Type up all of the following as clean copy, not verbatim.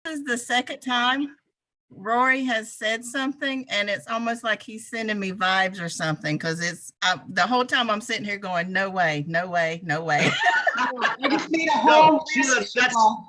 is the second time Rory has said something, and it's almost like he's sending me vibes or something, because it's the whole time I'm sitting here going, no way, no way, no way. I just made a No, whole Sheila, list.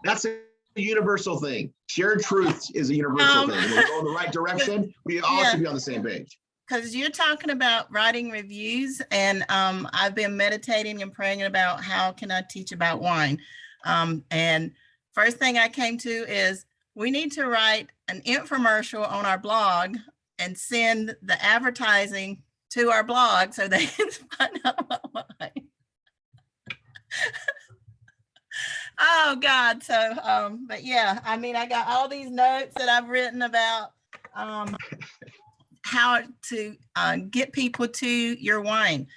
that's a universal thing. Shared truth is a universal thing. When we go in the right direction, we all should be on the same page. Because you're talking about writing reviews, and I've been meditating and praying about how can I teach about wine. And first thing I came to is we need to write an infomercial on our blog and send the advertising to our blog so they can find out about wine. Oh God. So, but yeah, I mean, I got all these notes that I've written about how to get people to your wine.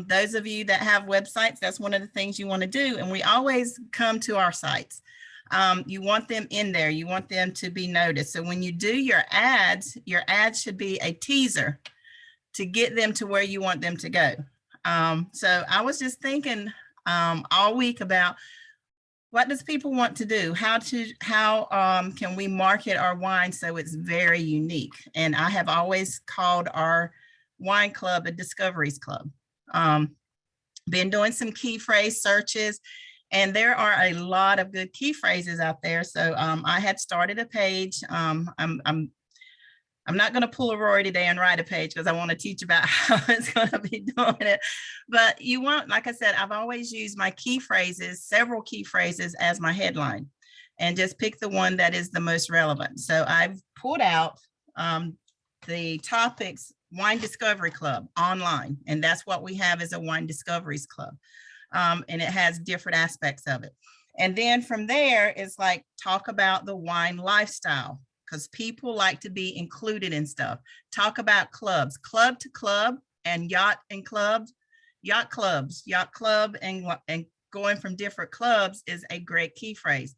Those of you that have websites, that's one of the things you want to do. And we always come to our sites. You want them in there. You want them to be noticed. So when you do your ads should be a teaser to get them to where you want them to go. So I was just thinking all week about what does people want to do? How can we market our wine so it's very unique? And I have always called our wine club a discoveries club. Been doing some key phrase searches, and there are a lot of good key phrases out there. So I had started a page. I'm not going to pull a Rory today and write a page because I want to teach about how it's going to be doing it. But you want, like I said, I've always used my key phrases, several key phrases as my headline, and just pick the one that is the most relevant. So I've pulled out the topics Wine Discovery Club online, and that's what we have as a Wine Discoveries Club. And it has different aspects of it. And then from there, it's like talk about the wine lifestyle, because people like to be included in stuff. Talk about clubs, club to club, and yacht and clubs, yacht clubs, yacht club, and going from different clubs is a great key phrase.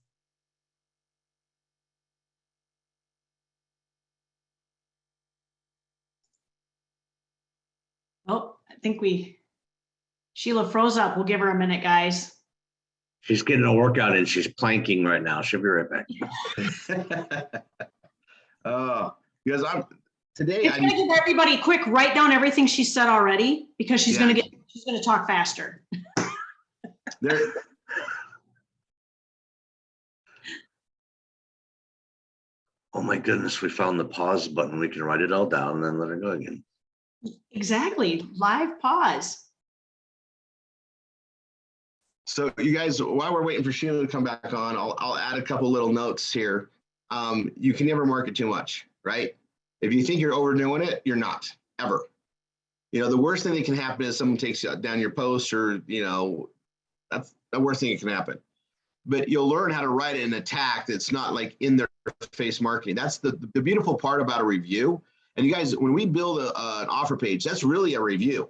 Oh, I think Sheila froze up. We'll give her a minute, guys. She's getting a workout in. She's planking right now. She'll be right back. Oh, because today I'm gonna give everybody a quick write down everything she said already, because she's Yeah. gonna talk faster. there. Oh my goodness, we found the pause button. We can write it all down and then let it go again. Exactly. Live pause. So you guys, while we're waiting for Sheila to come back on, I'll add a couple little notes here. You can never market too much, right? If you think you're overdoing it, you're not, ever. You know, the worst thing that can happen is someone takes down your post, or, you know, that's the worst thing that can happen. But you'll learn how to write an attack that's not like in their face marketing. That's the beautiful part about a review. And you guys, when we build an offer page, that's really a review,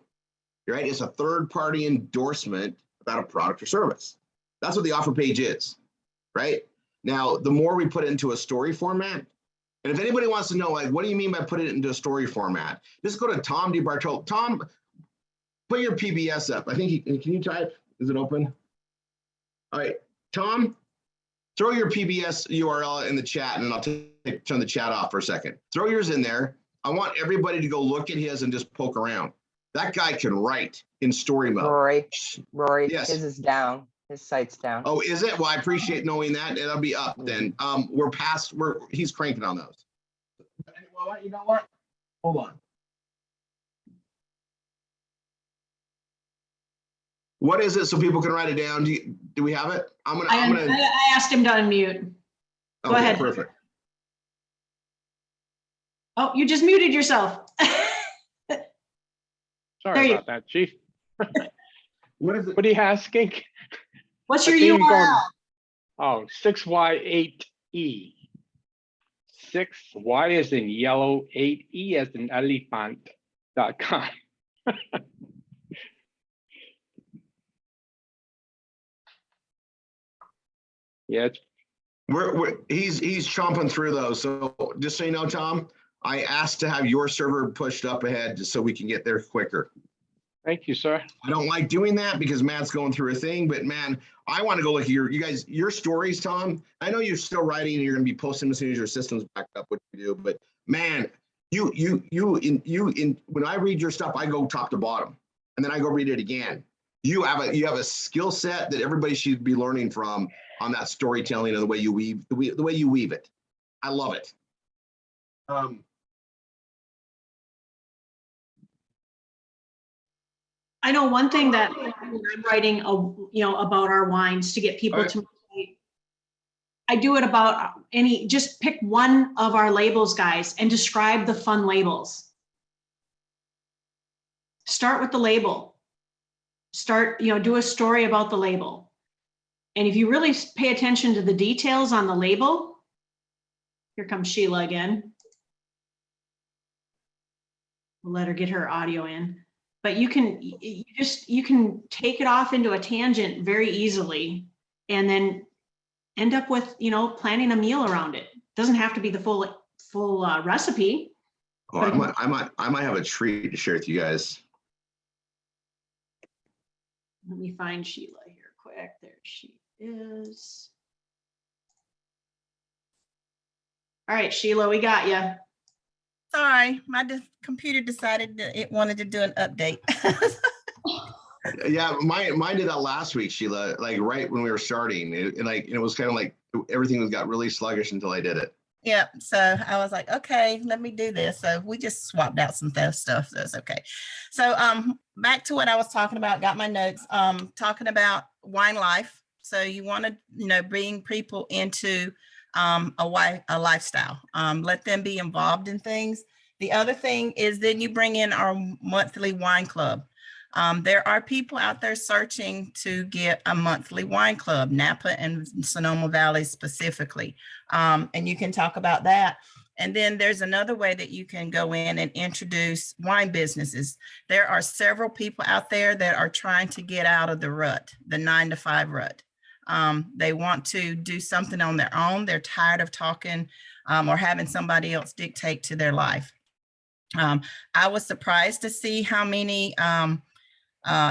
right? It's a third-party endorsement about a product or service. That's what the offer page is, right? Now, the more we put it into a story format, and if anybody wants to know, like, what do you mean by put it into a story format? Just go to Tom DeBartolo. Tom, put your PBS up. I think can you type? Is it open? All right, Tom, throw your PBS URL in the chat, and then I'll turn the chat off for a second. Throw yours in there. I want everybody to go look at his and just poke around. That guy can write in story mode. Rory, Yes. his is down. His site's down. Oh, is it? Well, I appreciate knowing that. It'll be up then. He's cranking on those. Well, you know what? Hold on. What is it so people can write it down? Do we have it? I asked him to unmute. Go ahead. Perfect. Oh, you just muted yourself. Sorry about that, Chief. What is it? What are you asking? What's I your think URL? Oh, 6Y8E. 6Y as in yellow, 8E as in elephant.com. Yeah, He's chomping through those. So just so you know, Tom, I asked to have your server pushed up ahead just so we can get there quicker. Thank you, sir. I don't like doing that because Matt's going through a thing, but man, I want to go look at your stories, Tom. I know you're still writing and you're going to be posting as soon as your system's backed up, what you do, but man, when I read your stuff, I go top to bottom and then I go read it again. You have a skill set that everybody should be learning from on that storytelling and the way you weave, the way you weave it. I love it. I know one thing that when I'm writing, about our wines to get people All right. to, I do it about just pick one of our labels, guys, and describe the fun labels. Start with the label. Do a story about the label. And if you really pay attention to the details on the label, here comes Sheila again. We'll let her get her audio in. But you can take it off into a tangent very easily and then end up with, planning a meal around it. Doesn't have to be the full recipe. Oh, I might have a treat to share with you guys. Let me find Sheila here quick. There she is. All right, Sheila, we got you. Sorry, my computer decided that it wanted to do an update. Yeah, mine did that last week, Sheila, like right when we were starting. It was kind of like everything got really sluggish until I did it. Yep. So I was like, okay, let me do this. So we just swapped out some stuff. So it's okay. So back to what I was talking about, got my notes, talking about wine life. So you want to, bring people into a lifestyle, let them be involved in things. The other thing is then you bring in our monthly wine club. There are people out there searching to get a monthly wine club, Napa and Sonoma Valley specifically. And you can talk about that. And then there's another way that you can go in and introduce wine businesses. There are several people out there that are trying to get out of the rut, the 9-to-5 rut. They want to do something on their own. They're tired of talking or having somebody else dictate to their life. I was surprised to see how many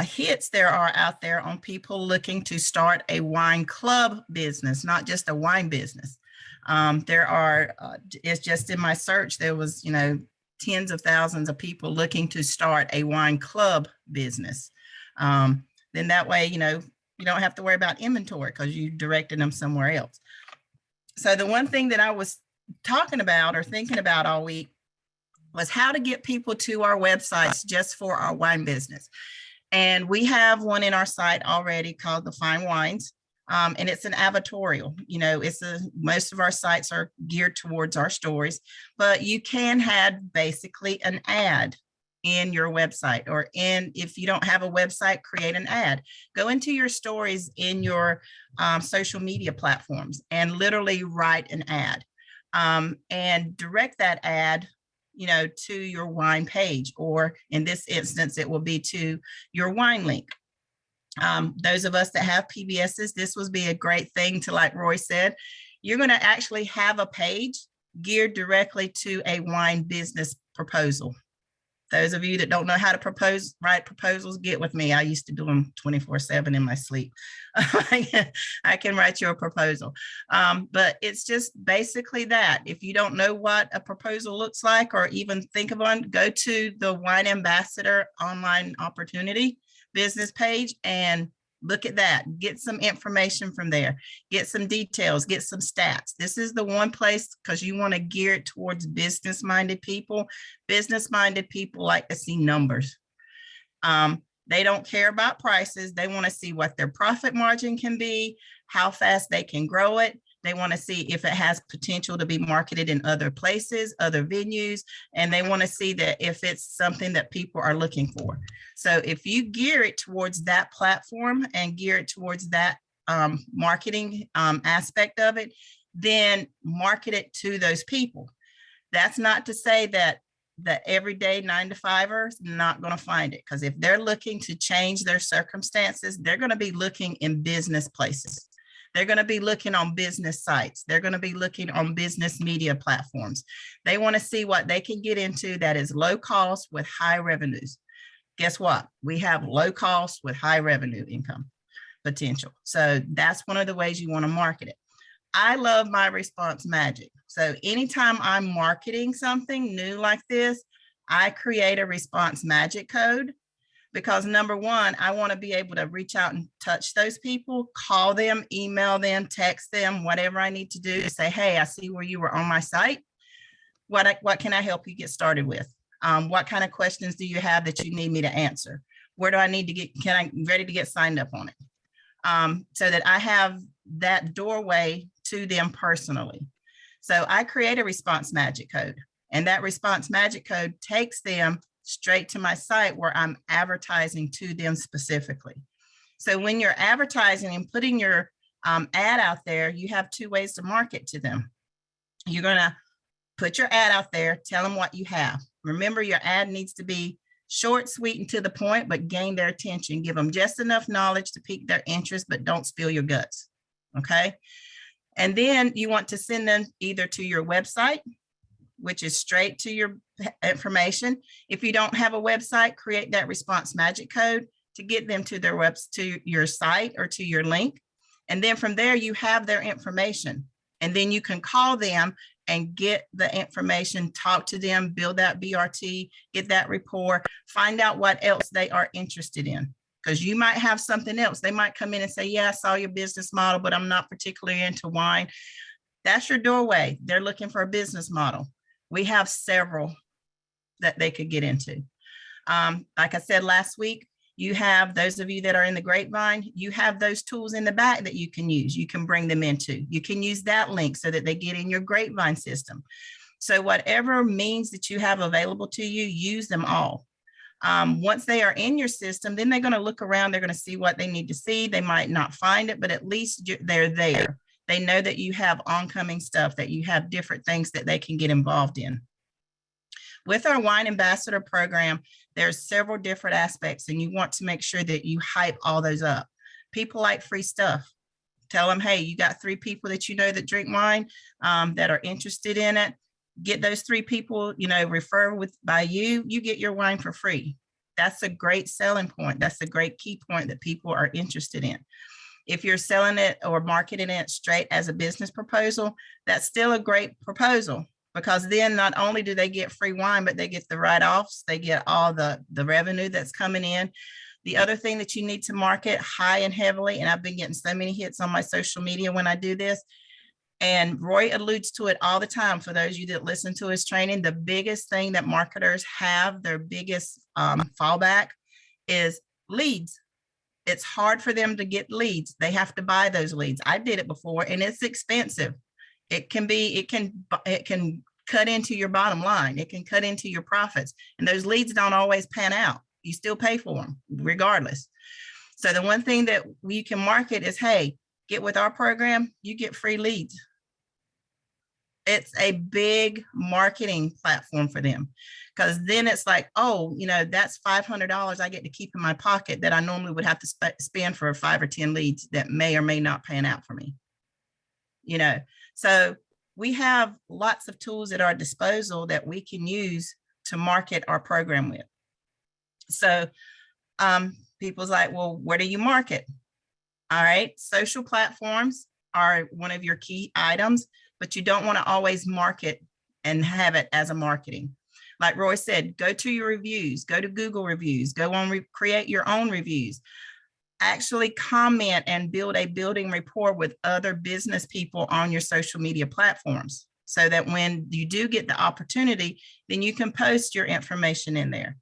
hits there are out there on people looking to start a wine club business, not just a wine business. There are, it's just in my search, there was, tens of thousands of people looking to start a wine club business. Then that way, you don't have to worry about inventory because you directed them somewhere else. So the one thing that I was talking about or thinking about all week was how to get people to our websites just for our wine business. And we have one in our site already called The Fine Wines. And it's an advertorial. Most of our sites are geared towards our stories, but you can have basically an ad in your website, or if you don't have a website, create an ad. Go into your stories in your social media platforms and literally write an ad and direct that ad to your wine page, or in this instance, it will be to your wine link. Those of us that have PBSs, this would be a great thing to, like Roy said, you're going to actually have a page geared directly to a wine business proposal. Those of you that don't know how to write proposals, get with me. I used to do them 24/7 in my sleep. I can write you a proposal. But it's just basically that. If you don't know what a proposal looks like or even think of one, go to the Wine Ambassador online opportunity business page and look at that. Get some information from there. Get some details, get some stats. This is the one place, because you want to gear it towards business-minded people. Business-minded people like to see numbers. They don't care about prices. They want to see what their profit margin can be, how fast they can grow it. They want to see if it has potential to be marketed in other places, other venues, and they want to see that if it's something that people are looking for. So if you gear it towards that platform and gear it towards that marketing aspect of it, then market it to those people. That's not to say that the everyday 9-to-5er is not going to find it, because if they're looking to change their circumstances, they're going to be looking in business places. They're going to be looking on business sites. They're going to be looking on business media platforms. They want to see what they can get into that is low cost with high revenues. Guess what? We have low cost with high revenue income potential. So that's one of the ways you want to market it. I love my response magic. So anytime I'm marketing something new like this, I create a response magic code, because number one, I want to be able to reach out and touch those people, call them, email them, text them, whatever I need to do to say, hey, I see where you were on my site. What can I help you get started with? What kind of questions do you have that you need me to answer? Where do I need to get, ready to get signed up on it? So that I have that doorway to them personally. So I create a response magic code, and that response magic code takes them straight to my site where I'm advertising to them specifically. So when you're advertising and putting your ad out there, you have two ways to market to them. You're going to put your ad out there, tell them what you have. Remember, your ad needs to be short, sweet, and to the point, but gain their attention. Give them just enough knowledge to pique their interest, but don't spill your guts. Okay. And then you want to send them either to your website, which is straight to your information. If you don't have a website, create that response magic code to get them to their to your site or to your link. And then from there, you have their information. And then you can call them and get the information, talk to them, build that BRT, get that rapport, find out what else they are interested in. Because you might have something else. They might come in and say, yeah, I saw your business model, but I'm not particularly into wine. That's your doorway. They're looking for a business model. We have several that they could get into. Like I said last week, you have those of you that are in the Grapevine, you have those tools in the back that you can use. You can bring them into. You can use that link so that they get in your Grapevine system. So whatever means that you have available to you, use them all. Once they are in your system, then they're going to look around. They're going to see what they need to see. They might not find it, but at least they're there. They know that you have oncoming stuff, that you have different things that they can get involved in. With our Wine Ambassador program, there's several different aspects, and you want to make sure that you hype all those up. People like free stuff. Tell them, hey, you got 3 people that you know that drink wine, that are interested in it. Get those 3 people, refer by you, you get your wine for free. That's a great selling point. That's a great key point that people are interested in. If you're selling it or marketing it straight as a business proposal, that's still a great proposal, because then not only do they get free wine, but they get the write-offs, they get all the revenue that's coming in. The other thing that you need to market high and heavily, and I've been getting so many hits on my social media when I do this, and Roy alludes to it all the time. For those of you that listen to his training, the biggest thing that marketers have, their biggest fallback, is leads. It's hard for them to get leads. They have to buy those leads. I did it before, and it's expensive. It can cut into your bottom line. It can cut into your profits, and those leads don't always pan out. You still pay for them regardless. So the one thing that we can market is, hey, get with our program, you get free leads. It's a big marketing platform for them, because then it's like, oh, that's $500 I get to keep in my pocket that I normally would have to spend for 5 or 10 leads that may or may not pan out for me. So we have lots of tools at our disposal that we can use to market our program with. So people's like, well, where do you market? All right, social platforms are one of your key items, but you don't want to always market and have it as a marketing. Like Roy said, go to your reviews, go to Google reviews, go on, create your own reviews. Actually comment and build a building rapport with other business people on your social media platforms, so that when you do get the opportunity, then you can post your information in there.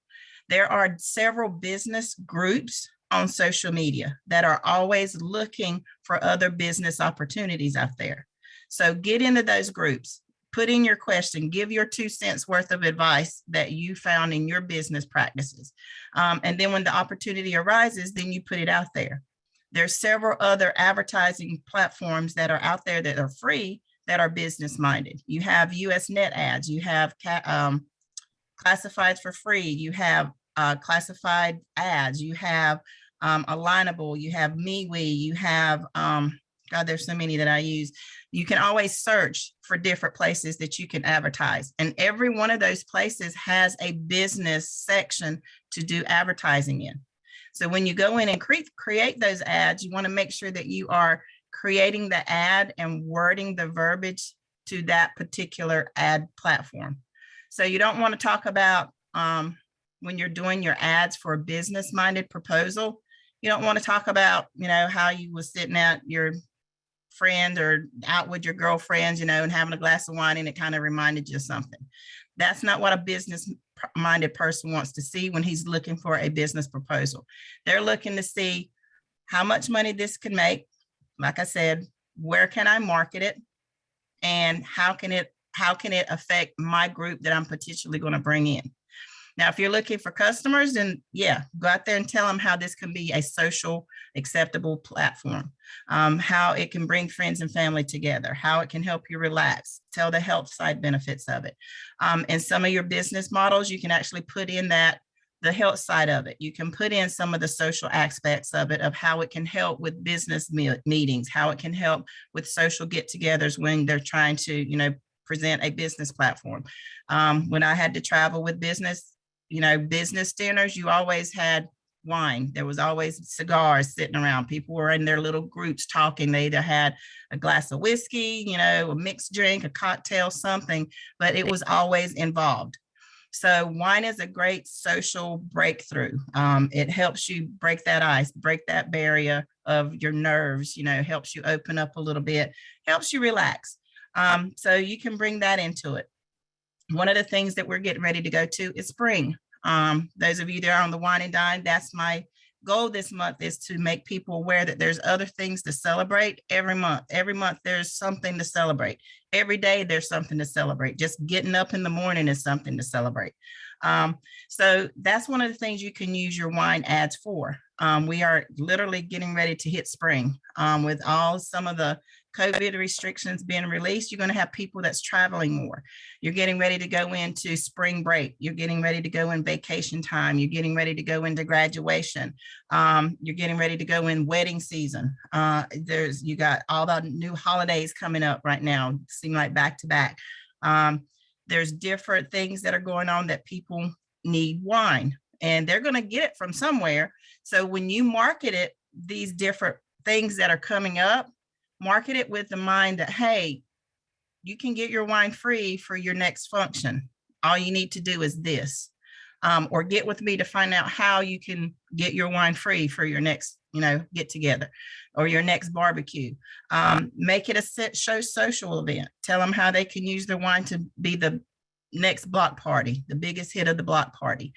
There are several business groups on social media that are always looking for other business opportunities out there. So get into those groups, put in your question, give your 2 cents worth of advice that you found in your business practices. And then when the opportunity arises, then you put it out there. There's several other advertising platforms that are out there that are free, that are business minded. You have US Net Ads, you have classifieds for free, you have classified ads, you have Alignable, you have MeWe, you have God, there's so many that I use. You can always search for different places that you can advertise. And every one of those places has a business section to do advertising in. So when you go in and create those ads, you want to make sure that you are creating the ad and wording the verbiage to that particular ad platform. So you don't want to talk about when you're doing your ads for a business-minded proposal, you don't want to talk about, how you was sitting at your friend or out with your girlfriends, and having a glass of wine and it kind of reminded you of something. That's not what a business-minded person wants to see when he's looking for a business proposal. They're looking to see how much money this can make. Like I said, where can I market it? And how can it affect my group that I'm potentially going to bring in? Now, if you're looking for customers, then yeah, go out there and tell them how this can be a social acceptable platform, how it can bring friends and family together, how it can help you relax, tell the health side benefits of it. And some of your business models, you can actually put in the health side of it. You can put in some of the social aspects of it, of how it can help with business meetings, how it can help with social get-togethers when they're trying to, present a business platform. When I had to travel with business, business dinners, you always had wine. There was always cigars sitting around. People were in their little groups talking. They either had a glass of whiskey, a mixed drink, a cocktail, something, but it was always involved. So wine is a great social breakthrough. It helps you break that ice, break that barrier of your nerves, helps you open up a little bit, helps you relax. So you can bring that into it. One of the things that we're getting ready to go to is spring. Those of you that are on the Wine and Dine, that's my goal this month, is to make people aware that there's other things to celebrate every month. Every month there's something to celebrate. Every day there's something to celebrate. Just getting up in the morning is something to celebrate. So that's one of the things you can use your wine ads for. We are literally getting ready to hit spring. With some of the COVID restrictions being released, you're going to have people that's traveling more. You're getting ready to go into spring break. You're getting ready to go in vacation time. You're getting ready to go into graduation. You're getting ready to go in wedding season. You got all the new holidays coming up right now, seem like back to back. There's different things that are going on that people need wine, and they're going to get it from somewhere. So when you market it, these different things that are coming up, market it with the mind that, hey, you can get your wine free for your next function. All you need to do is this, or get with me to find out how you can get your wine free for your next, get together or your next barbecue. Make it a show social event. Tell them how they can use their wine to be the next block party, the biggest hit of the block party.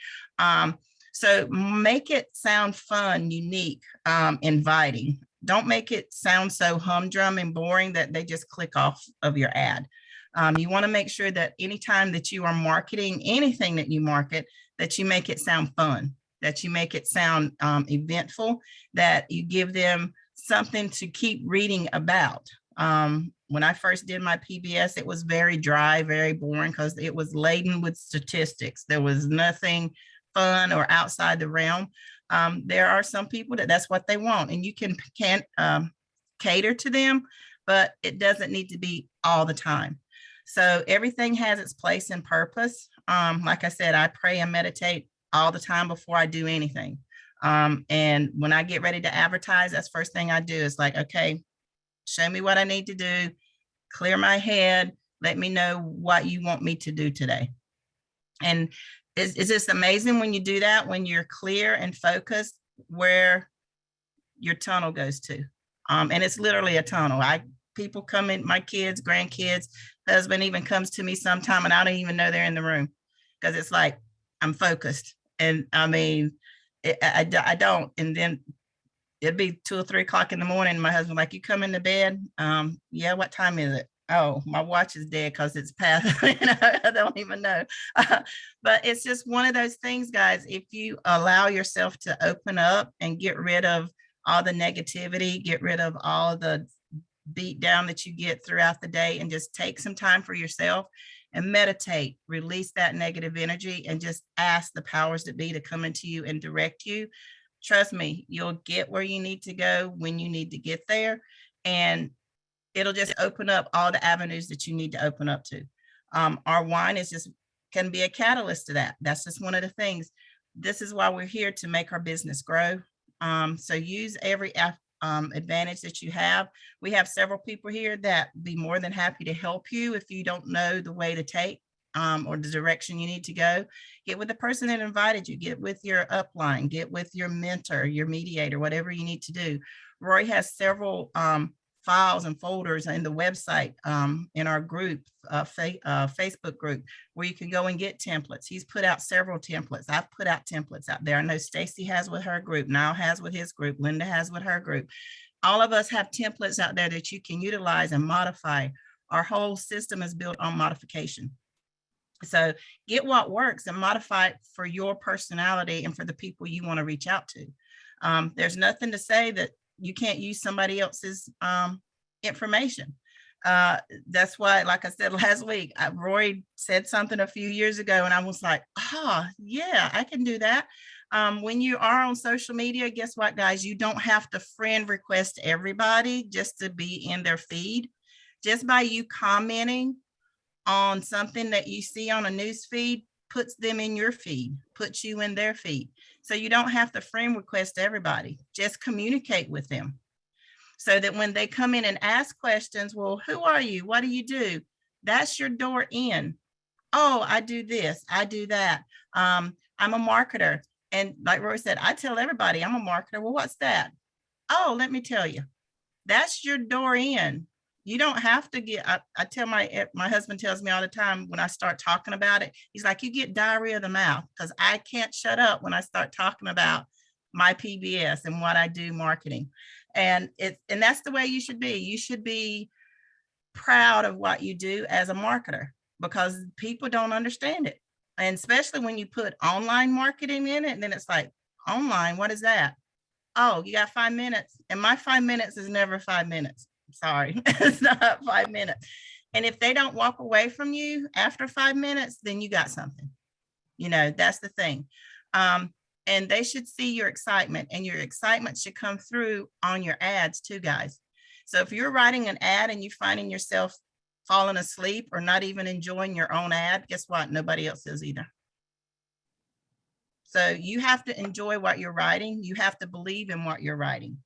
So make it sound fun, unique, inviting. Don't make it sound so humdrum and boring that they just click off of your ad. You want to make sure that anytime that you are marketing anything that you market, that you make it sound fun, that you make it sound eventful, that you give them something to keep reading about. When I first did my PBS, it was very dry, very boring, because it was laden with statistics. There was nothing fun or outside the realm. There are some people that's what they want, and you can cater to them, but it doesn't need to be all the time. So everything has its place and purpose. Like I said, I pray and meditate all the time before I do anything. And when I get ready to advertise, that's the first thing I do is like, okay, show me what I need to do, clear my head, let me know what you want me to do today. And it's just amazing when you do that, when you're clear and focused, where your tunnel goes to. And it's literally a tunnel. People come in, my kids, grandkids, husband even comes to me sometime and I don't even know they're in the room, because it's like, I'm focused. And I mean, I don't. And then it'd be 2 or 3 o'clock in the morning. My husband like, you come into bed? Yeah, what time is it? Oh, my watch is dead because it's past. I don't even know. But it's just one of those things, guys. If you allow yourself to open up and get rid of all the negativity, get rid of all the beat down that you get throughout the day, and just take some time for yourself and meditate, release that negative energy, and just ask the powers that be to come into you and direct you. Trust me, you'll get where you need to go when you need to get there. and it'll just open up all the avenues that you need to open up to. Our wine is just can be a catalyst to that. That's just one of the things. This is why we're here, to make our business grow. So use every advantage that you have. We have several people here that be more than happy to help you if you don't know the way to take or the direction you need to go. Get with the person that invited you, get with your upline, get with your mentor, your mediator, whatever you need to do. Roy has several files and folders in the website in our group, Facebook group, where you can go and get templates. He's put out several templates. I've put out templates out there. I know Stacy has with her group, Niall has with his group, Linda has with her group. All of us have templates out there that you can utilize and modify. Our whole system is built on modification. So get what works and modify it for your personality and for the people you want to reach out to. There's nothing to say that you can't use somebody else's information. That's why, like I said last week, Roy said something a few years ago and I was like, yeah, I can do that. When you are on social media, guess what, guys? You don't have to friend request everybody just to be in their feed. Just by you commenting on something that you see on a news feed puts them in your feed, puts you in their feed. So you don't have to friend request everybody, just communicate with them so that when they come in and ask questions, well, who are you? What do you do? That's your door in. Oh, I do this, I do that. I'm a marketer. And like Roy said, I tell everybody I'm a marketer. Well, what's that? Oh, let me tell you, that's your door in. You don't have to get, I tell my husband tells me all the time when I start talking about it, he's like, you get diarrhea of the mouth, because I can't shut up when I start talking about my PBS and what I do marketing. And that's the way you should be. You should be proud of what you do as a marketer, because people don't understand it. And especially when you put online marketing in it, and then it's like, online, what is that? Oh, you got 5 minutes. And my 5 minutes is never 5 minutes. Sorry, it's not 5 minutes. And if they don't walk away from you after 5 minutes, then you got something. You know, that's the thing. And they should see your excitement, and your excitement should come through on your ads too, guys. So if you're writing an ad and you're finding yourself falling asleep or not even enjoying your own ad, guess what? Nobody else is either. So you have to enjoy what you're writing. You have to believe in what you're writing.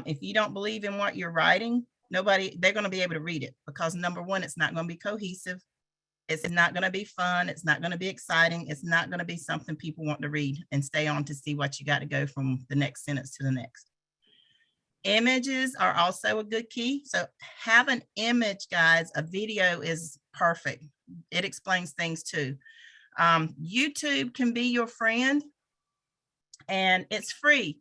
If you don't believe in what you're writing, they're going to be able to read it, because number one, it's not going to be cohesive. It's not going to be fun. It's not going to be exciting. It's not going to be something people want to read and stay on to see what you got to go from the next sentence to the next. Images are also a good key. So have an image, guys. A video is perfect. It explains things too. YouTube can be your friend, and it's free.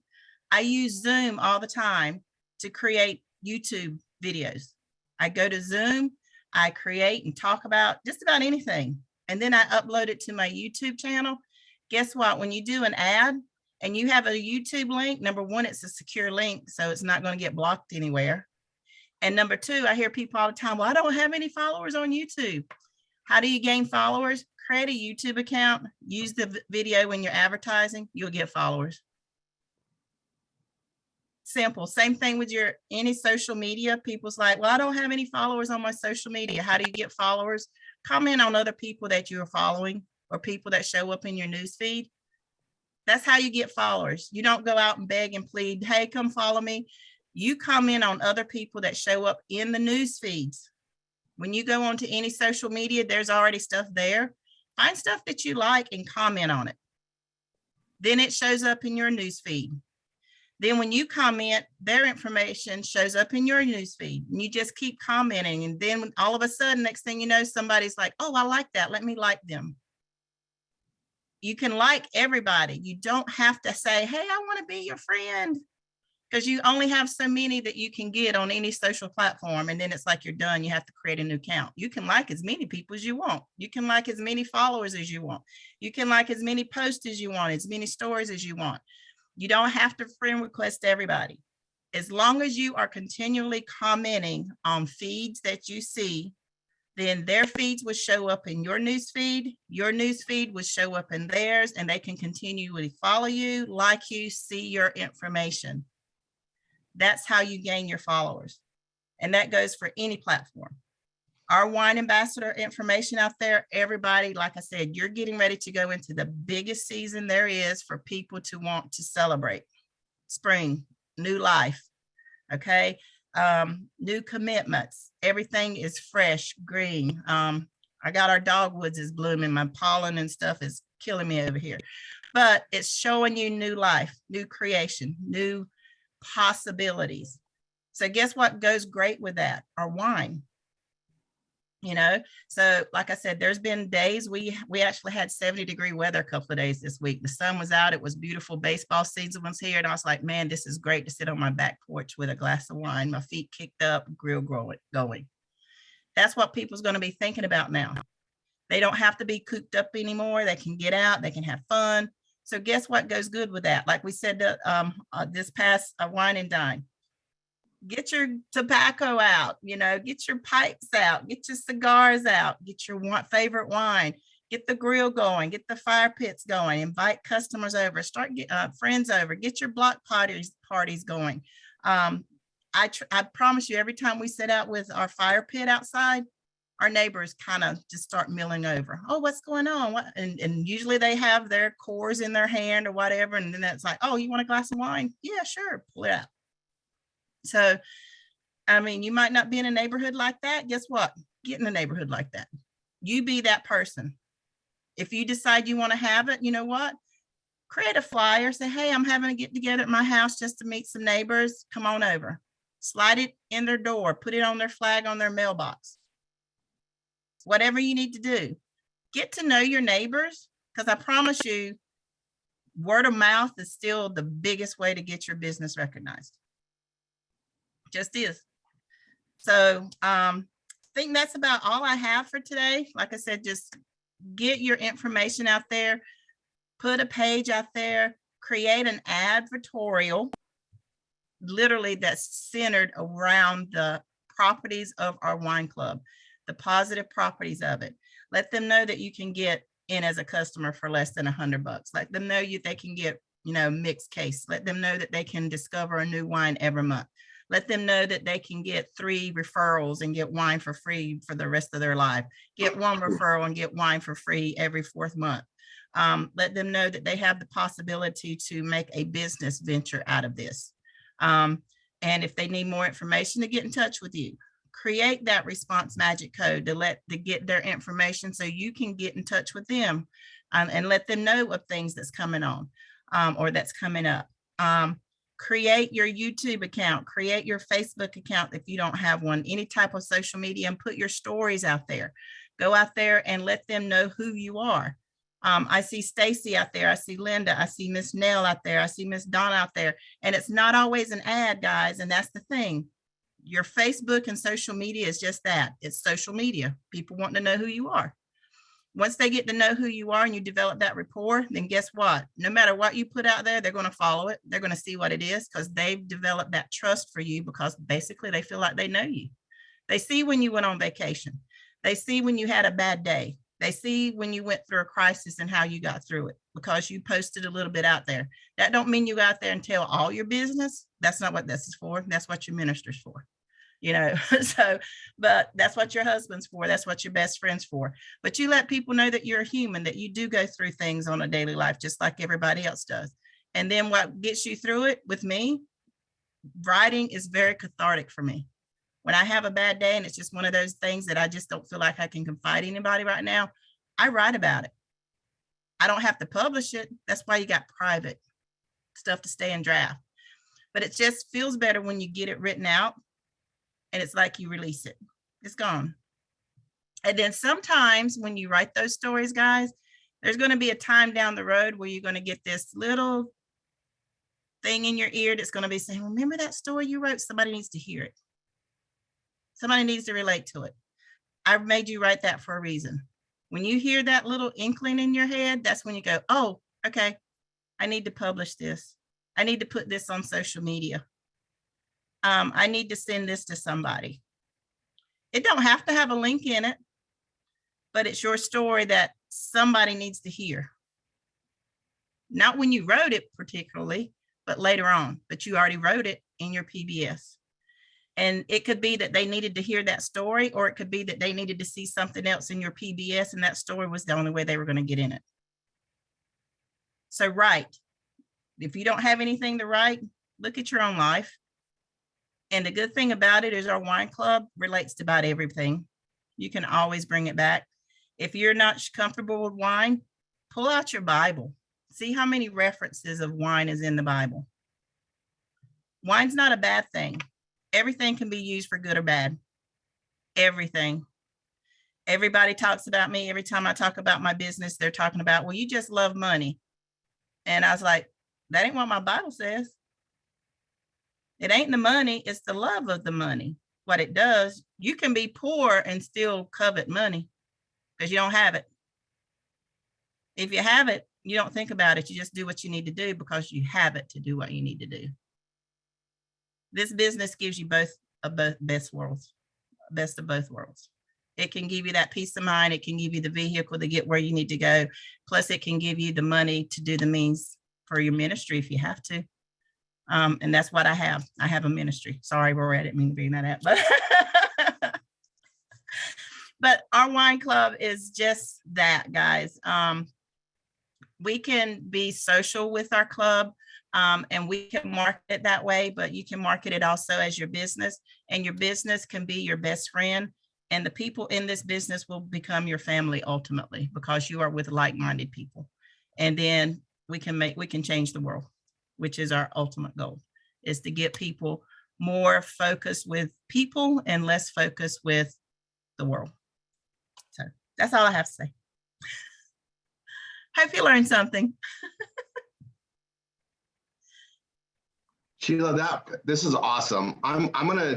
I use Zoom all the time to create YouTube videos. I go to Zoom, I create and talk about just about anything, and then I upload it to my YouTube channel. Guess what? When you do an ad and you have a YouTube link, number one, it's a secure link, so it's not going to get blocked anywhere. And number two, I hear people all the time, well, I don't have any followers on YouTube. How do you gain followers? Create a YouTube account, use the video when you're advertising, you'll get followers. Simple. Same thing with any social media. People's like, well, I don't have any followers on my social media. How do you get followers? Comment on other people that you're following or people that show up in your newsfeed. That's how you get followers. You don't go out and beg and plead, hey, come follow me. You comment on other people that show up in the news feeds. When you go onto any social media, there's already stuff there. Find stuff that you like and comment on it. Then it shows up in your news feed. Then when you comment, their information shows up in your news feed, and you just keep commenting. And then all of a sudden, next thing you know, somebody's like, oh, I like that. Let me like them. You can like everybody. You don't have to say, hey, I want to be your friend, because you only have so many that you can get on any social platform. And then it's like you're done. You have to create a new account. You can like as many people as you want. You can like as many followers as you want. You can like as many posts as you want, as many stories as you want. You don't have to friend request everybody. As long as you are continually commenting on feeds that you see, then their feeds will show up in your news feed. Your news feed will show up in theirs, and they can continually follow you, like you, see your information. That's how you gain your followers. And that goes for any platform. Our wine ambassador information out there, everybody, like I said, you're getting ready to go into the biggest season there is for people to want to celebrate. Spring, new life, okay? New commitments. Everything is fresh, green. I got our dogwoods is blooming. My pollen and stuff is killing me over here. But it's showing you new life, new creation, new possibilities. So guess what goes great with that? Our wine. You know, so like I said, there's been days we actually had 70-degree weather a couple of days this week. The sun was out, it was beautiful. Baseball season was here, and I was like, man, this is great to sit on my back porch with a glass of wine, my feet kicked up, grill going. That's what people's going to be thinking about now. They don't have to be cooped up anymore. They can get out, they can have fun. So guess what goes good with that? Like we said this past wine and dine. Get your tobacco out, you know, get your pipes out, get your cigars out, get your favorite wine, get the grill going, get the fire pits going, invite customers over, start get friends over, get your block parties going. I promise you, every time we sit out with our fire pit outside, our neighbors kind of just start milling over. Oh, what's going on? What? And usually they have their cores in their hand or whatever. And then it's like, oh, you want a glass of wine? Yeah, sure, pull it out. So, I mean, you might not be in a neighborhood like that. Guess what? Get in a neighborhood like that. You be that person. If you decide you want to have it, you know what? Create a flyer. Say, hey, I'm having a get together at my house just to meet some neighbors. Come on over. Slide it in their door. Put it on their flag on their mailbox. Whatever you need to do. Get to know your neighbors, because I promise you, word of mouth is still the biggest way to get your business recognized. Just is. So I think that's about all I have for today. Like I said, just get your information out there, put a page out there, create an advertorial, literally that's centered around the properties of our wine club, the positive properties of it. Let them know that you can get in as a customer for less than $100. Let them know they can get, you know, mixed case. Let them know that they can discover a new wine every month. Let them know that they can get 3 referrals and get wine for free for the rest of their life. Get 1 referral and get wine for free every 4th month. Let them know that they have the possibility to make a business venture out of this. And if they need more information, to get in touch with you. Create that response magic code to get their information so you can get in touch with them and let them know of things that's coming on or that's coming up. Create your YouTube account, create your Facebook account if you don't have one, any type of social media, and put your stories out there. Go out there and let them know who you are. I see Stacy out there. I see Linda. I see Miss Nell out there. I see Miss Donna out there. And it's not always an ad, guys. And that's the thing. Your Facebook and social media is just that. It's social media. People want to know who you are. Once they get to know who you are and you develop that rapport, then guess what? No matter what you put out there, they're going to follow it. They're going to see what it is because they've developed that trust for you because basically they feel like they know you. They see when you went on vacation. They see when you had a bad day. They see when you went through a crisis and how you got through it because you posted a little bit out there. That don't mean you go out there and tell all your business. That's not what this is for. That's what your minister's for. You know, so, but that's what your husband's for. That's what your best friend's for. But you let people know that you're a human, that you do go through things on a daily life, just like everybody else does. And then what gets you through it with me, writing is very cathartic for me. When I have a bad day and it's just one of those things that I just don't feel like I can confide in anybody right now, I write about it. I don't have to publish it. That's why you got private stuff to stay in draft. But it just feels better when you get it written out. And it's like you release it. It's gone. And then sometimes when you write those stories, guys, there's going to be a time down the road where you're going to get this little thing in your ear that's going to be saying, remember that story you wrote? Somebody needs to hear it. Somebody needs to relate to it. I've made you write that for a reason. When you hear that little inkling in your head, that's when you go, oh, okay, I need to publish this. I need to put this on social media. I need to send this to somebody. It don't have to have a link in it, but it's your story that somebody needs to hear. Not when you wrote it particularly, but later on, but you already wrote it in your PBS. And it could be that they needed to hear that story, or it could be that they needed to see something else in your PBS, and that story was the only way they were going to get in it. So write. If you don't have anything to write, look at your own life. And the good thing about it is our wine club relates to about everything. You can always bring it back. If you're not comfortable with wine, pull out your Bible. See how many references of wine is in the Bible. Wine's not a bad thing. Everything can be used for good or bad. Everything. Everybody talks about me. Every time I talk about my business, they're talking about, well, you just love money. And I was like, that ain't what my Bible says. It ain't the money, it's the love of the money. What it does, you can be poor and still covet money because you don't have it. If you have it, you don't think about it. You just do what you need to do because you have it to do what you need to do. This business gives you both best worlds, best of both worlds. It can give you that peace of mind. It can give you the vehicle to get where you need to go. Plus, it can give you the money to do the means for your ministry if you have to. And that's what I have. I have a ministry. Sorry, Rory, I didn't mean to bring that up. But our wine club is just that, guys. We can be social with our club. And we can market it that way, but you can market it also as your business, and your business can be your best friend. And the people in this business will become your family ultimately because you are with like-minded people. And then we can change the world, which is our ultimate goal, is to get people more focused with people and less focused with the world. So that's all I have to say. Hope you learned something. Sheila, this is awesome.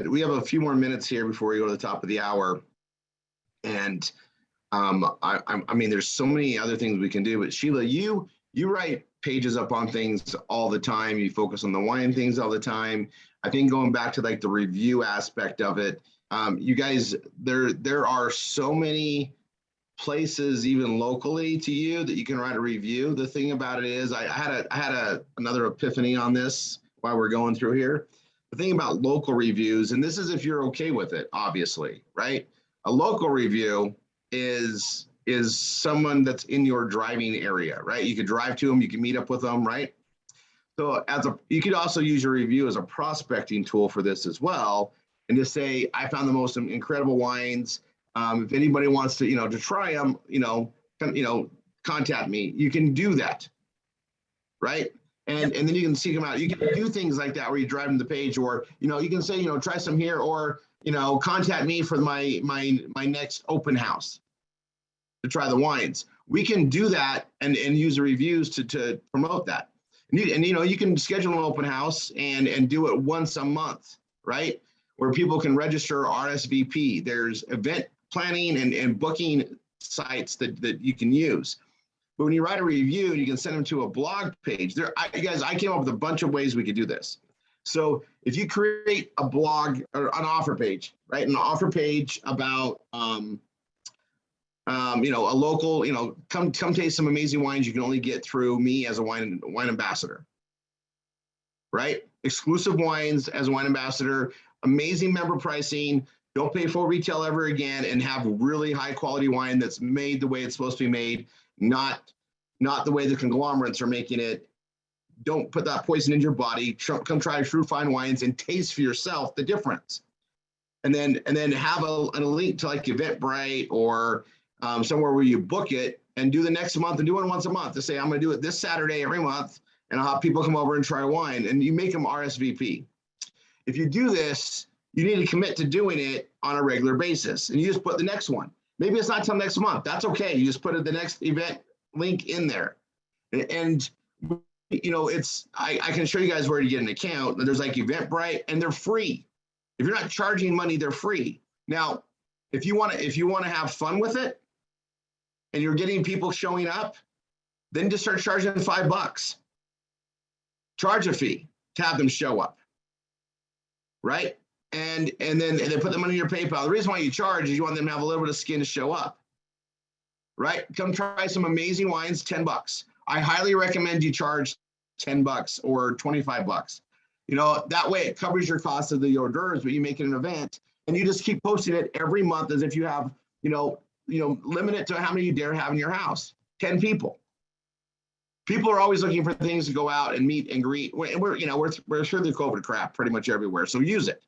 We have a few more minutes here before we go to the top of the hour. And I mean, there's so many other things we can do, but Sheila, you write pages up on things all the time. You focus on the wine things all the time. I think going back to like the review aspect of it, you guys, there are so many places even locally to you that you can write a review. The thing about it is I had another epiphany on this while we're going through here. The thing about local reviews, and this is if you're okay with it, obviously, right? A local review is someone that's in your driving area, right? You could drive to them, you can meet up with them, right? So you could also use your review as a prospecting tool for this as well, and just say, I found the most incredible wines. If anybody wants to, to try them, contact me. You can do that, right? And then you can seek them out. You can do things like that where you drive them to the page, or you can say, try some here, or contact me for my next open house to try the wines. We can do that and use the reviews to promote that. And you can schedule an open house and do it once a month, right? Where people can register RSVP. There's event planning and booking sites that you can use. But when you write a review, you can send them to a blog page. I came up with a bunch of ways we could do this. So if you create a blog or an offer page, right? An offer page about, a local, come taste some amazing wines you can only get through me as a wine ambassador, right? Exclusive wines as a wine ambassador, amazing member pricing, don't pay full retail ever again, and have really high quality wine that's made the way it's supposed to be made, not the way the conglomerates are making it. Don't put that poison in your body. Come try True Fine Wines and taste for yourself the difference. And then have a link to like Eventbrite or somewhere where you book it and do the next month and do it once a month to say, I'm going to do it this Saturday every month, and I'll have people come over and try wine, and you make them RSVP. If you do this, you need to commit to doing it on a regular basis, and you just put the next one. Maybe it's not till next month. That's okay. You just put the next event link in there. And I can show you guys where to get an account. There's like Eventbrite, and they're free. If you're not charging money, they're free. Now, if you want to have fun with it, and you're getting people showing up, then just start charging $5. Charge a fee to have them show up, right? And then they put the money in your PayPal. The reason why you charge is you want them to have a little bit of skin to show up, right? Come try some amazing wines, $10. I highly recommend you charge $10 or $25. You know, that way it covers your cost of the hors d'oeuvres, but you make it an event and you just keep posting it every month as if you have, limit it to how many you dare have in your house. 10 people. People are always looking for things to go out and meet and greet. We're through the COVID crap pretty much everywhere, so use it.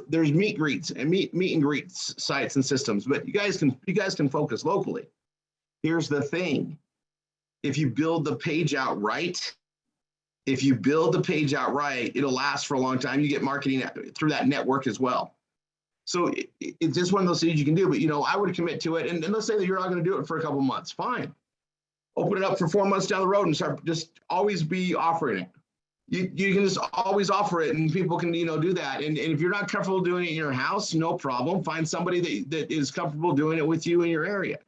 There's meet greets and meet and greet sites and systems, but you guys can focus locally. Here's the thing: if you build the page out right, it'll last for a long time. You get marketing through that network as well. So it's just one of those things you can do. But I would commit to it, and let's say that you're not going to do it for a couple months. Fine. Open it up for 4 months down the road and start just always be offering it. You can just always offer it and people can, do that. And if you're not comfortable doing it in your house, no problem. Find somebody that is comfortable doing it with you in your area.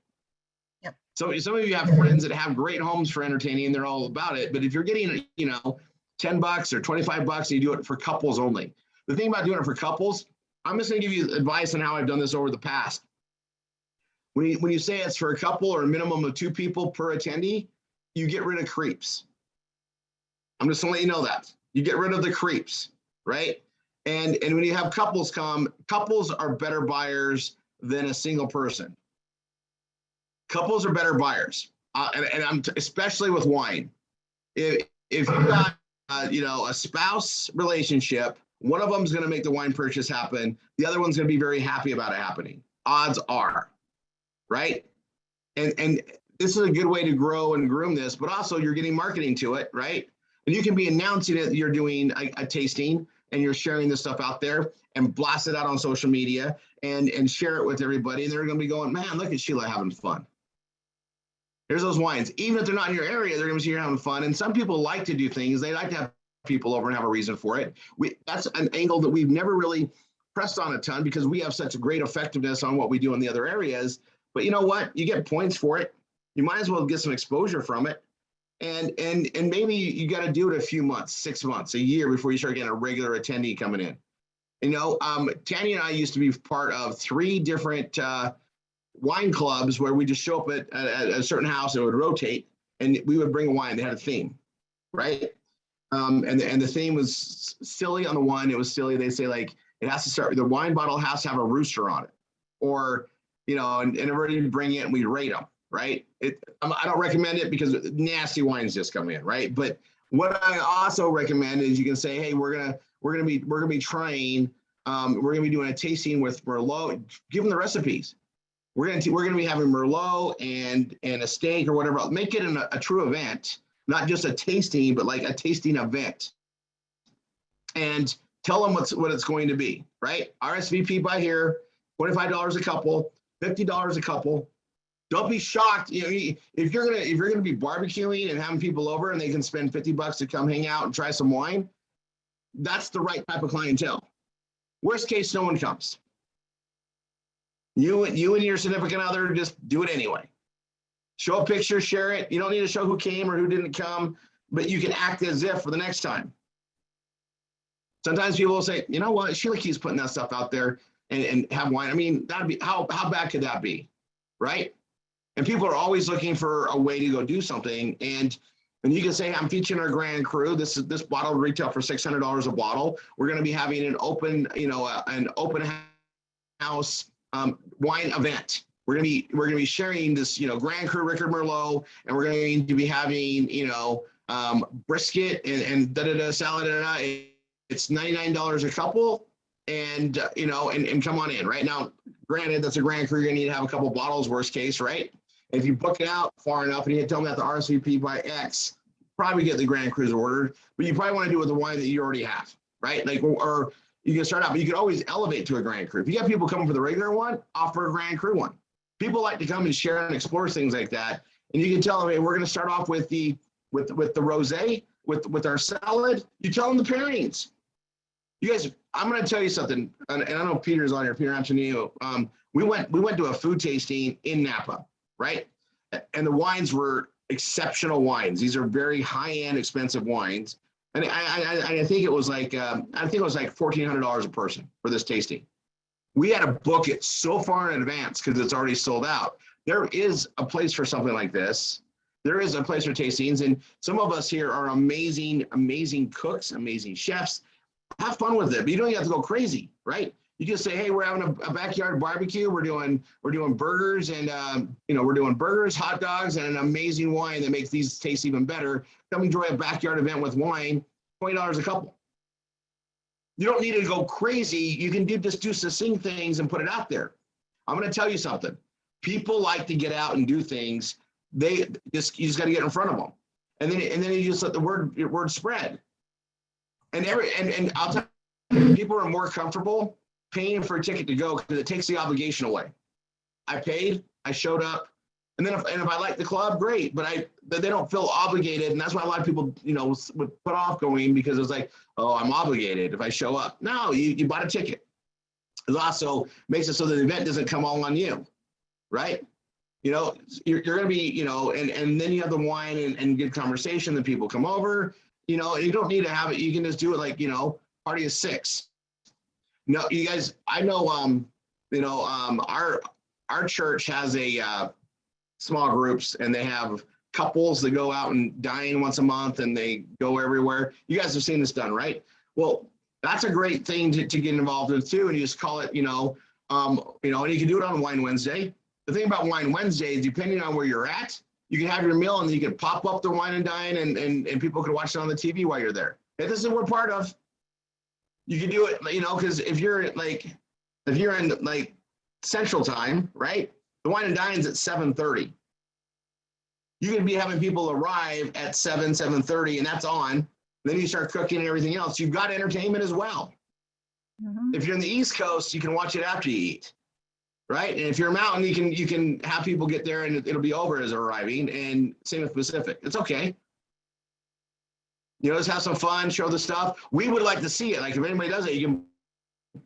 Yep. So some of you have friends that have great homes for entertaining and they're all about it. But if you're getting, $10 or $25 and you do it for couples only. The thing about doing it for couples, I'm just going to give you advice on how I've done this over the past. When you say it's for a couple or a minimum of 2 people per attendee, you get rid of creeps. I'm just gonna let you know that. You get rid of the creeps, right? And when you have couples come, couples are better buyers than a single person. Couples are better buyers, and I'm especially with wine. If you got a spouse relationship, one of them is going to make the wine purchase happen. The other one's going to be very happy about it happening. Odds are. Right? And this is a good way to grow and groom this, but also you're getting marketing to it, right? And you can be announcing it, you're doing a tasting and you're sharing this stuff out there and blast it out on social media and share it with everybody. And they're going to be going, man, look at Sheila having fun. Here's those wines. Even if they're not in your area, they're going to see you're having fun. And some people like to do things. They like to have people over and have a reason for it. That's an angle that we've never really pressed on a ton because we have such a great effectiveness on what we do in the other areas. But you know what? You get points for it. You might as well get some exposure from it. And maybe you got to do it a few months, 6 months, a year before you start getting a regular attendee coming in. Tanya and I used to be part of 3 different wine clubs where we just show up at a certain house and it would rotate and we would bring a wine. They had a theme, right? And the theme was silly on the one. It was silly. They say like, it has to start, the wine bottle has to have a rooster on it or, and everybody would bring it and we rate them, right? I don't recommend it because nasty wines just come in, right? But what I also recommend is you can say, hey, we're gonna be trying, we're gonna be doing a tasting with Merlot. Give them the recipes. We're gonna be having Merlot and a steak or whatever. Make it a true event, not just a tasting, but like a tasting event. And tell them what it's going to be, right? RSVP by here, $25 a couple. $50 a couple. Don't be shocked. If you're gonna be barbecuing and having people over and they can spend $50 to come hang out and try some wine, that's the right type of clientele. Worst case, no one comes. You and your significant other just do it anyway. Show a picture, share it. You don't need to show who came or who didn't come, but you can act as if for the next time. Sometimes people will say, you know what, Sheila keeps putting that stuff out there. And have wine. I mean, that'd be how bad could that be, right? And people are always looking for a way to go do something. And you can say, I'm featuring our Grand Cru. This bottle retail for $600 a bottle. We're going to be having an open, an open house wine event. We're going to be sharing this, Grand Cru Rickard Merlot, and we're going to be having, brisket and salad. It's $99 a couple. And and come on in right now. Granted, that's a Grand Cru. You're gonna need to have a couple bottles, worst case, right? And if you book it out far enough and you tell them that the RSVP by X, probably get the Grand Crus ordered. But you probably want to do it with the wine that you already have, right? Like, or you can start out, but you can always elevate to a Grand Cru. If you got people coming for the regular one, offer a Grand Cru one. People like to come and share and explore things like that. And you can tell them, hey, we're gonna start off with the rosé, with our salad. You tell them the pairings. You guys, I'm going to tell you something, and I know Peter's on here, Peter Antonio. We went to a food tasting in Napa, right? And the wines were exceptional wines. These are very high-end, expensive wines. And I think it was like $1,400 a person for this tasting. We had to book it so far in advance because it's already sold out. There is a place for something like this. there is a place for tastings, and some of us here are amazing cooks, amazing chefs. Have fun with it, but you don't have to go crazy, right? You just say, hey, we're having a backyard barbecue. We're doing burgers, and we're doing burgers, hot dogs, and an amazing wine that makes these taste even better. Come enjoy a backyard event with wine, $20 a couple. You don't need to go crazy. You can just do succinct things and put it out there. I'm going to tell you something. People like to get out and do things. You just got to get in front of them, and then you just let the word spread. And I'll tell you, people are more comfortable paying for a ticket to go because it takes the obligation away. I paid, I showed up, and then if I like the club, great, but they don't feel obligated, and that's why a lot of people, would put off going because it's like, oh, I'm obligated if I show up. No, you bought a ticket. It also makes it so that the event doesn't come all on you, right? You're going to be, and then you have the wine and good conversation. Then people come over, and you don't need to have it. You can just do it like, party of 6. No, you guys, I know, our church has a small groups, and they have couples that go out and dine once a month, and they go everywhere. You guys have seen this done, right? Well, that's a great thing to get involved in too. And you just call it, and you can do it on Wine Wednesday. The thing about Wine Wednesday is, depending on where you're at, you can have your meal and you can pop up the wine and dine, and people can watch it on the TV while you're there. If this is what we're part of, you can do it, because if you're in Central Time, right? The wine and dine's at 7:30. You can be having people arrive at 7:30, and that's on. Then you start cooking and everything else. You've got entertainment as well. Mhm. If you're in the East Coast, you can watch it after you eat, right? And if you're a mountain, you can have people get there and it'll be over as they're arriving. And same with Pacific. It's okay. Just have some fun, show the stuff. We would like to see it. Like, if anybody does it, you can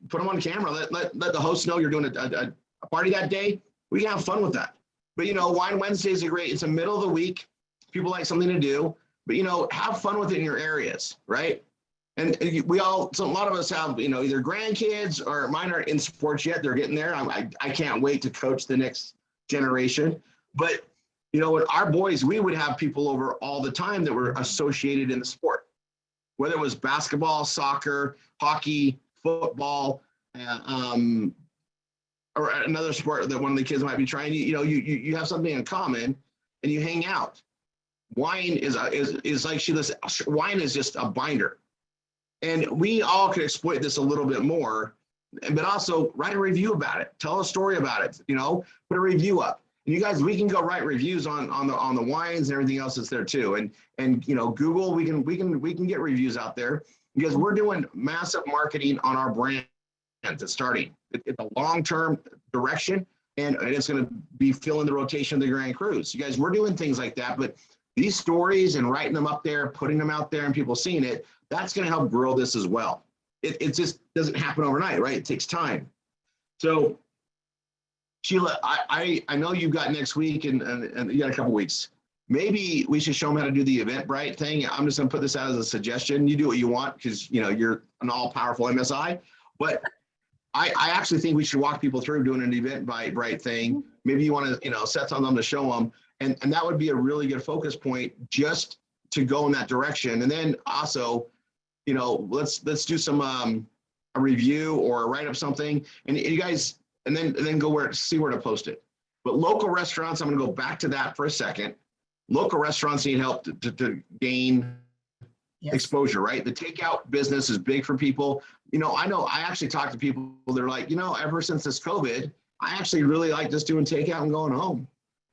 put them on camera. Let the host know you're doing a party that day. We can have fun with that. But Wine Wednesdays are great. It's the middle of the week. People like something to do. But have fun with it in your areas, right? And a lot of us have, either grandkids, or mine aren't in sports yet. They're getting there. I can't wait to coach the next generation. But, with our boys, we would have people over all the time that were associated in the sport, whether it was basketball, soccer, hockey, football, or another sport that one of the kids might be trying. You have something in common, and you hang out. Wine is like wine is just a binder. And we all could exploit this a little bit more, but also write a review about it. Tell a story about it. Put a review up. And you guys, we can go write reviews on the wines and everything else that's there too. And Google, we can get reviews out there, because we're doing massive marketing on our brand that's starting. It's a long-term direction, and it's going to be filling the rotation of the Grand Cruise. You guys, we're doing things like that, but these stories and writing them up there, putting them out there, and people seeing it, that's going to help grow this as well. It just doesn't happen overnight, right? It takes time. So, Sheila, I know you've got next week and you got a couple weeks. Maybe we should show them how to do the Eventbrite thing. I'm just going to put this out as a suggestion. You do what you want, because you're an all-powerful MSI. But I actually think we should walk people through doing an Eventbrite thing. Maybe you want to set something on them to show them. And that would be a really good focus point, just to go in that direction. And then also, let's do some a review or write up something, and you guys, and then see where to post it. But local restaurants, I'm going to go back to that for a second. Local restaurants need help to gain exposure, right? The takeout business is big for people. I actually talk to people that are like, ever since this COVID, I actually really like just doing takeout and going home.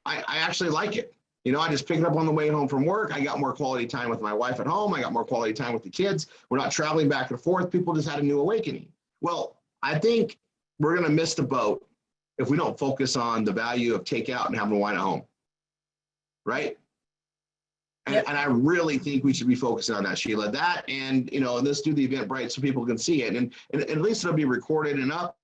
I actually like it. I just pick it up on the way home from work. I got more quality time with my wife at home. I got more quality time with the kids. We're not traveling back and forth. People just had a new awakening. Well, I think we're going to miss the boat if we don't focus on the value of takeout and having wine at home. Right? And, Yep. and I really think we should be focusing on that, Sheila. That, and let's do the Eventbrite so people can see it. And at least it'll be recorded and up.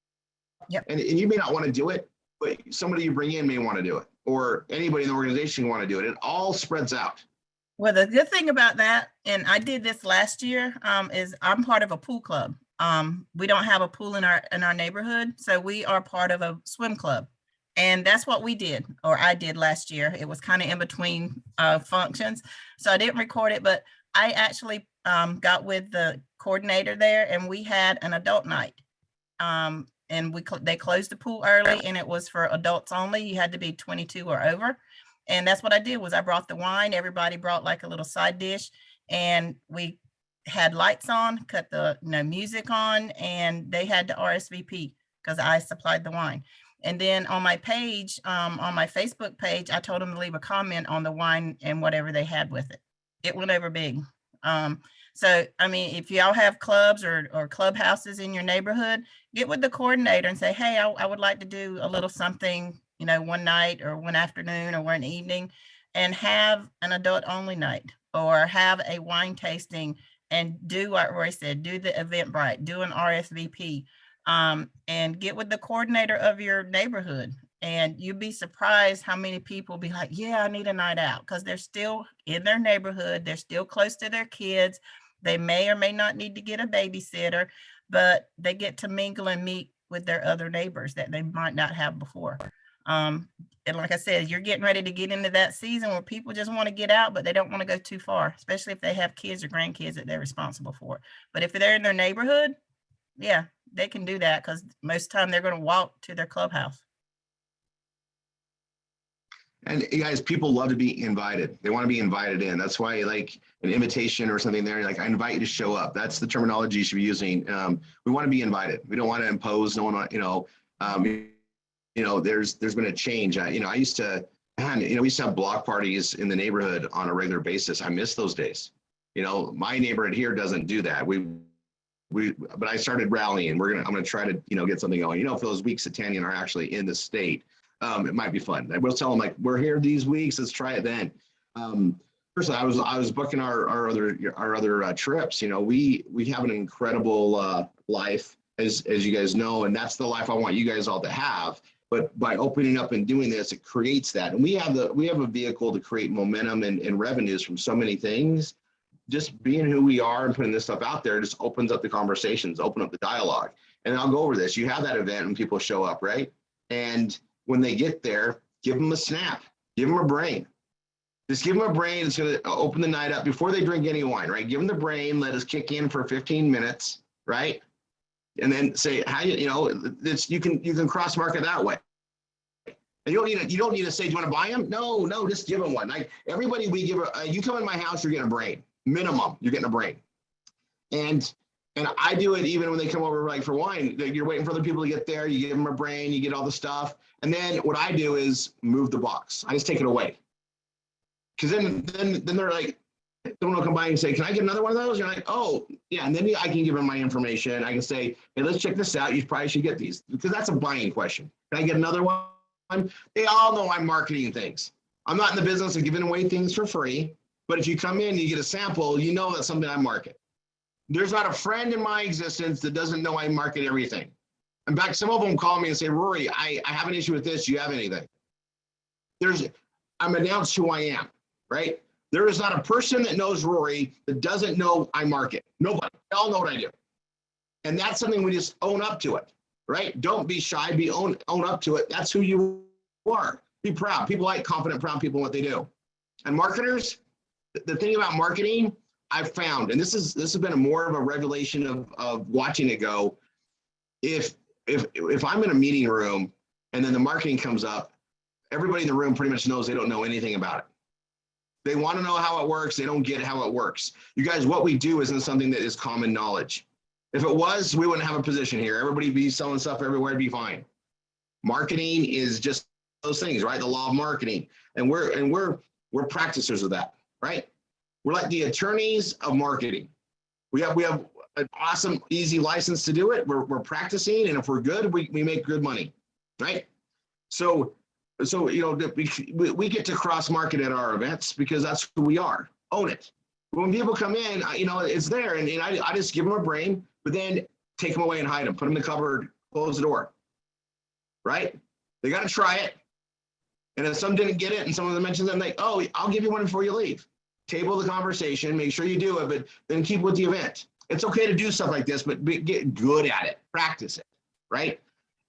Yep. And you may not want to do it, but somebody you bring in may want to do it, or anybody in the organization want to do it. It all spreads out. Well, the good thing about that, and I did this last year, is I'm part of a pool club. We don't have a pool in our neighborhood, so we are part of a swim club. And that's what we did, or I did last year. It was kind of in between functions. So I didn't record it, but I actually got with the coordinator there and we had an adult night. And they closed the pool early and it was for adults only. You had to be 22 or over. And that's what I did was I brought the wine. Everybody brought like a little side dish and we had lights on, cut the music on, and they had to RSVP because I supplied the wine. And then on my page, on my Facebook page, I told them to leave a comment on the wine and whatever they had with it. It went over big. So, I mean, if y'all have clubs or clubhouses in your neighborhood, get with the coordinator and say, hey, I would like to do a little something, one night or one afternoon or one evening, and have an adult only night or have a wine tasting and do what Roy said, do the Eventbrite, do an RSVP, and get with the coordinator of your neighborhood. And you'd be surprised how many people be like, yeah, I need a night out, because they're still in their neighborhood. They're still close to their kids. They may or may not need to get a babysitter, but they get to mingle and meet with their other neighbors that they might not have before. And like I said, you're getting ready to get into that season where people just want to get out, but they don't want to go too far, especially if they have kids or grandkids that they're responsible for. But if they're in their neighborhood, yeah, they can do that because most of the time they're going to walk to their clubhouse. And you guys, people love to be invited. They want to be invited in. That's why like an invitation or something there, like I invite you to show up. That's the terminology you should be using. We want to be invited. We don't want to impose. No one, there's been a change. I used to, we used to have block parties in the neighborhood on a regular basis. I miss those days. My neighborhood here doesn't do that. But I started rallying. I'm going to try to, get something going. For those weeks that Tanya and I are actually in the state, it might be fun. I will tell them like, we're here these weeks. Let's try it then. Personally, I was booking our other trips. We have an incredible life, as you guys know, and that's the life I want you guys all to have. But by opening up and doing this, it creates that. And we have a vehicle to create momentum and revenues from so many things. Just being who we are and putting this stuff out there just opens up the conversations, open up the dialogue. And I'll go over this. You have that event when people show up, right? And when they get there, give them a snap, give them a brain. Just give them a brain. It's going to open the night up before they drink any wine, right? Give them the brain, let us kick in for 15 minutes, right? And then say, how you can cross market that way. And you don't need to say, do you want to buy them? No, just give them one. Like everybody, we give you come in my house, you're getting a brain. Minimum, you're getting a brain. And I do it even when they come over like for wine. You're waiting for other people to get there. You give them a brain, you get all the stuff. And then what I do is move the box. I just take it away. Because then they're like, someone will come by and say, can I get another one of those? You're like, oh, yeah. And then I can give them my information. I can say, hey, let's check this out. You probably should get these. Because that's a buying question. Can I get another one? They all know I'm marketing things. I'm not in the business of giving away things for free. But if you come in and you get a sample, you know that's something I market. There's not a friend in my existence that doesn't know I market everything. In fact, some of them call me and say, Rory, I have an issue with this. Do you have anything? I'm announced who I am, right? There is not a person that knows Rory that doesn't know I market. Nobody. They all know what I do. And that's something we just own up to it, right? Don't be shy. Own up to it. That's who you are. Be proud. People like confident, proud people in what they do. And marketers, the thing about marketing, I've found, and this has been more of a revelation of watching it go. If I'm in a meeting room and then the marketing comes up, everybody in the room pretty much knows they don't know anything about it. They want to know how it works. They don't get how it works. You guys, what we do isn't something that is common knowledge. If it was, we wouldn't have a position here. Everybody be selling stuff everywhere, it'd be fine. Marketing is just those things, right? The law of marketing, and we're practicers of that. Right? We're like the attorneys of marketing. We have an awesome, easy license to do it. We're practicing, and if we're good, we make good money, right? So we get to cross market at our events because that's who we are. Own it. When people come in, it's there, and I just give them a brain, but then take them away and hide them, put them in the cupboard, close the door, right? They got to try it. And if some didn't get it and some of them mentioned them, like, oh, I'll give you one before you leave. Table the conversation, make sure you do it, but then keep with the event. It's okay to do stuff like this, but get good at it, practice it, right?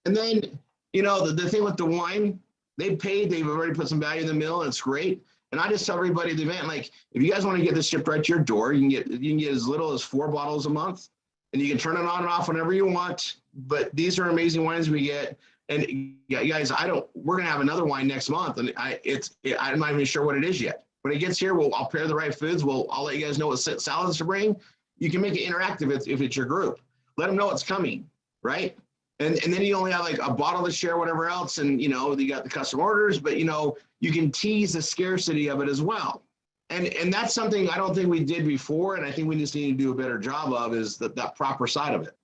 And then, you know, the thing with the wine, they paid, they've already put some value in the mill, and it's great. And I just tell everybody at the event, like, if you guys want to get this shipped right to your door, you can get as little as 4 bottles a month, and you can turn it on and off whenever you want. But these are amazing wines we get. And yeah, you guys, we're gonna have another wine next month, and I'm not even sure what it is yet. When it gets here, I'll pair the right foods. I'll let you guys know what salads to bring. You can make it interactive if it's your group. Let them know it's coming, right? And then you only have like a bottle to share, whatever else, and you know you got the custom orders, but you know you can tease the scarcity of it as well. And that's something I don't think we did before, and I think we just need to do a better job of is that proper side of it.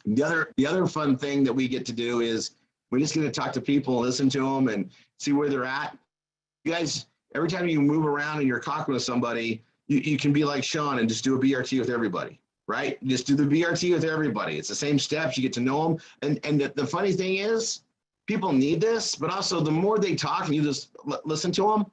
The other fun thing that we get to do is we just get to talk to people, listen to them, and see where they're at. You guys, every time you move around and you're talking with somebody, you can be like Sean and just do a BRT with everybody. Right? Just do the BRT with everybody. It's the same steps. You get to know them. And the funny thing is, people need this, but also the more they talk and you just listen to them,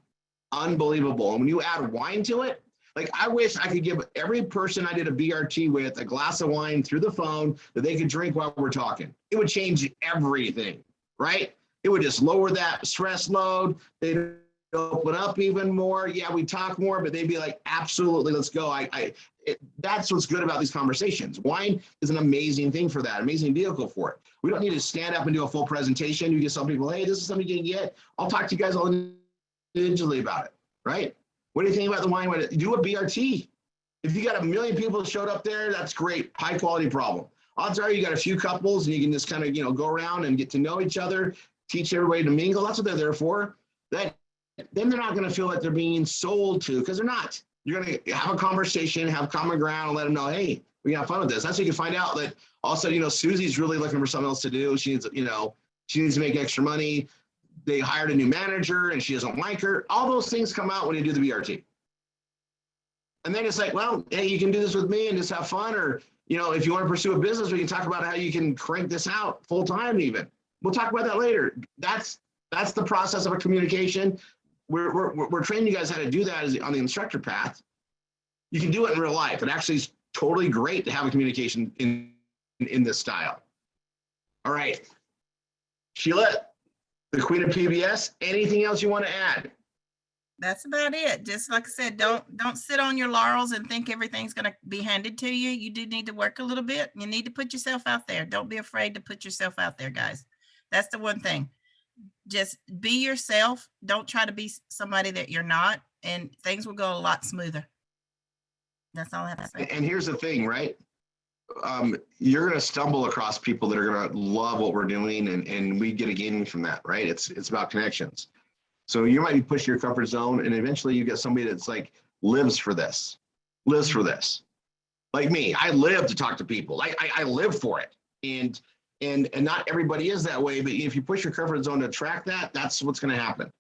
unbelievable. And when you add wine to it, like I wish I could give every person I did a BRT with a glass of wine through the phone that they could drink while we're talking. It would change everything, right? It would just lower that stress load. They'd open up even more. Yeah, we talk more, but they'd be like, absolutely, let's go. That's what's good about these conversations. Wine is an amazing thing for that, amazing vehicle for it. We don't need to stand up and do a full presentation. You can tell people, hey, this is something you can get. I'll talk to you guys all individually about it, right? What do you think about the wine? Do a BRT. If you got 1 million people that showed up there, that's great, high quality problem. Odds are you got a few couples and you can just kind of, go around and get to know each other, teach everybody to mingle. That's what they're there for. Then they're not going to feel like they're being sold to, because they're not. You're going to have a conversation, have common ground, and let them know, hey, we got fun with this. That's how you can find out that also, Susie's really looking for something else to do. She needs, she needs to make extra money. They hired a new manager and she doesn't like her. All those things come out when you do the BRT. And then it's like, well, hey, you can do this with me and just have fun. Or, if you want to pursue a business, we can talk about how you can crank this out full time even. We'll talk about that later. That's the process of a communication. We're training you guys how to do that on the instructor path. You can do it in real life. It actually is totally great to have a communication in this style. All right. Sheila, the queen of PBS, anything else you want to add? That's about it. Just like I said, don't sit on your laurels and think everything's going to be handed to you. You do need to work a little bit. You need to put yourself out there. Don't be afraid to put yourself out there, guys. That's the one thing. Just be yourself. Don't try to be somebody that you're not, and things will go a lot smoother. That's all I have to say. And here's the thing, right? You're going to stumble across people that are going to love what we're doing, and we get a gaining from that, right? It's about connections. So you might be pushing your comfort zone, and eventually you get somebody that's like lives for this. Like me, I live to talk to people. I live for it, and not everybody is that way. But if you push your comfort zone to attract that, that's what's going to happen.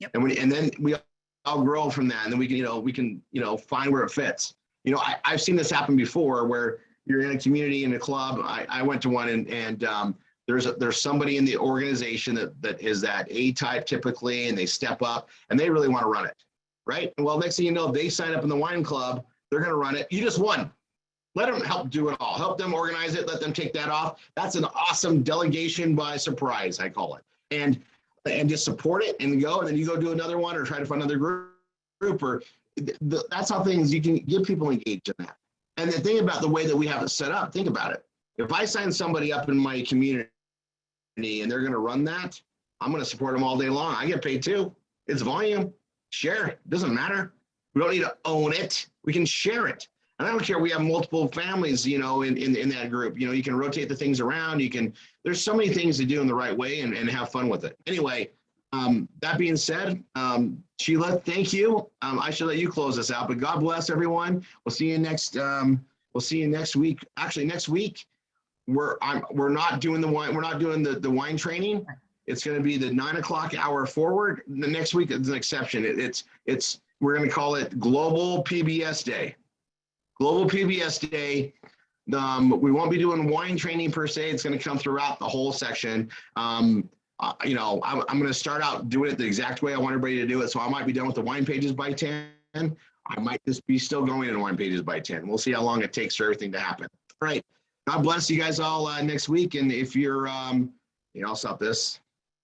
Yep. And then we all grow from that, and then we can find where it fits. I've seen this happen before where you're in a community, in a club. I went to one and there's somebody in the organization that is that A type typically, and they step up and they really want to run it, right? Well, next thing you know, they sign up in the wine club, they're going to run it. You just won. Let them help do it all. Help them organize it. Let them take that off. That's an awesome delegation by surprise, I call it. And just support it and go, and then you go do another one or try to find another group or that's how things, you can get people engaged in that. And the thing about the way that we have it set up, think about it. If I sign somebody up in my community and they're going to run that, I'm going to support them all day long. I get paid too. It's volume. Share it. Doesn't matter. We don't need to own it. We can share it. And I don't care. We have multiple families, in that group. You can rotate the things around. There's so many things to do in the right way and have fun with it. Anyway, that being said, Sheila, thank you. I should let you close this out, but God bless everyone. We'll see you next week. Actually, next week, we're not doing the wine. We're not doing the wine training. It's going to be the 9 o'clock hour forward. The next week is an exception. We're going to call it Global PBS Day. Global PBS Day. We won't be doing wine training per se. It's going to come throughout the whole section. I'm going to start out doing it the exact way I want everybody to do it. So I might be done with the wine pages by 10. I might just be still going in wine pages by 10. We'll see how long it takes for everything to happen. All right. God bless you guys all next week. And if you're You also have this.